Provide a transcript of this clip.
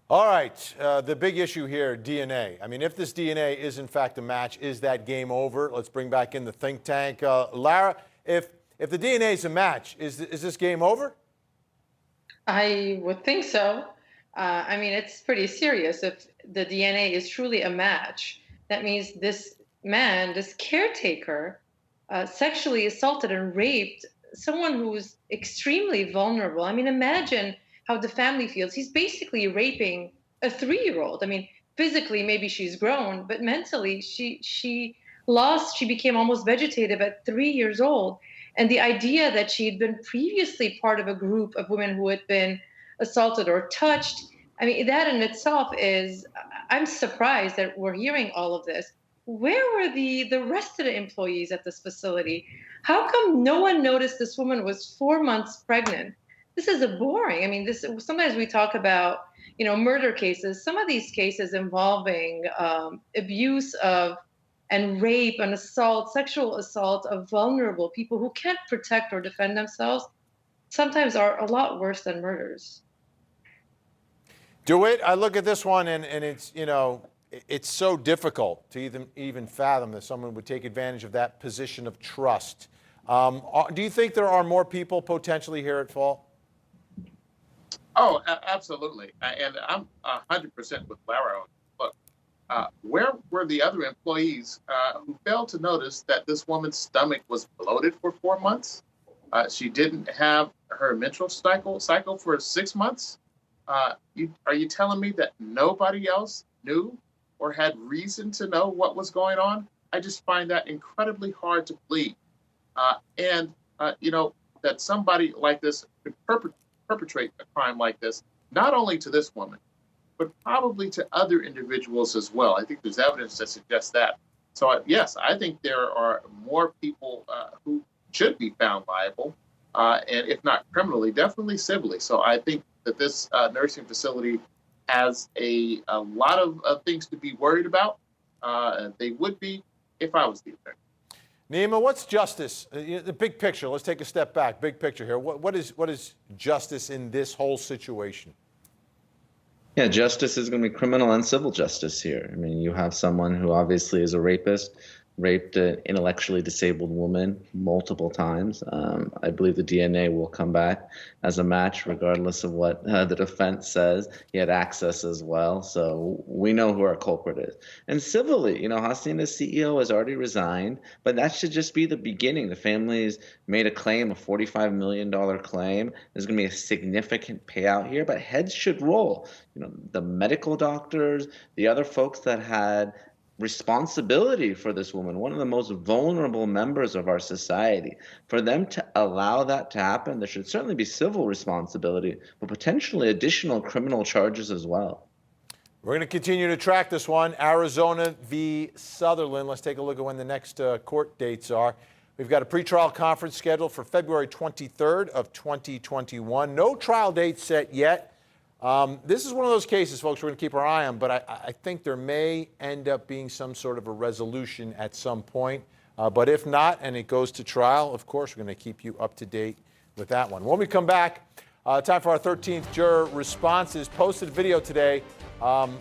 All right, the big issue here, DNA. I mean, if this DNA is in fact a match, is that game over? Let's bring back in the think tank. Lara, if the DNA is a match, is this game over? I would think so. I mean, it's pretty serious. If the DNA is truly a match, that means this man, this caretaker, sexually assaulted and raped someone who's extremely vulnerable. I mean, imagine how the family feels. He's basically raping a 3-year-old. I mean, physically, maybe she's grown, but mentally, she became almost vegetative at 3 years old. And the idea that she had been previously part of a group of women who had been assaulted or touched, I mean, that in itself is, I'm surprised that we're hearing all of this. Where were the rest of the employees at this facility? How come no one noticed this woman was 4 months pregnant? This is a boring. I mean, this sometimes we talk about, murder cases. Some of these cases involving abuse of and rape and assault, sexual assault of vulnerable people who can't protect or defend themselves sometimes are a lot worse than murders. DeWitt, I look at this one and it's, it's so difficult to even fathom that someone would take advantage of that position of trust. Do you think there are more people potentially here at fault? Oh, absolutely. And I'm 100% with Lara. Look, where were the other employees who failed to notice that this woman's stomach was bloated for 4 months? She didn't have her menstrual cycle for 6 months. Are you telling me that nobody else knew or had reason to know what was going on? I just find that incredibly hard to believe. That somebody like this could perpetrate a crime like this, not only to this woman, but probably to other individuals as well. I think there's evidence that suggests that. So, yes, I think there are more people who should be found liable, and if not criminally, definitely civilly. So I think that this nursing facility has a lot of things to be worried about. They would be if I was the attorney. Neama, what's justice? The big picture. Let's take a step back. Big picture here. What is justice in this whole situation? Yeah, justice is going to be criminal and civil justice here. I mean, you have someone who obviously is a rapist, raped an intellectually disabled woman multiple times. I believe the DNA will come back as a match, regardless of what the defense says. He had access as well, so we know who our culprit is. And civilly, Hacienda's CEO has already resigned, but that should just be the beginning. The family's made a claim, a $45 million claim. There's going to be a significant payout here, but heads should roll. The medical doctors, the other folks that had responsibility for this woman, one of the most vulnerable members of our society. For them to allow that to happen, there should certainly be civil responsibility, but potentially additional criminal charges as well. We're going to continue to track this one. Arizona v. Sutherland. Let's take a look at when the next court dates are. We've got a pretrial conference scheduled for February 23rd of 2021. No trial date set yet. This is one of those cases, folks, we're going to keep our eye on, but I think there may end up being some sort of a resolution at some point. But if not, and it goes to trial, of course, we're going to keep you up to date with that one. When we come back, time for our 13th juror responses. Posted a video today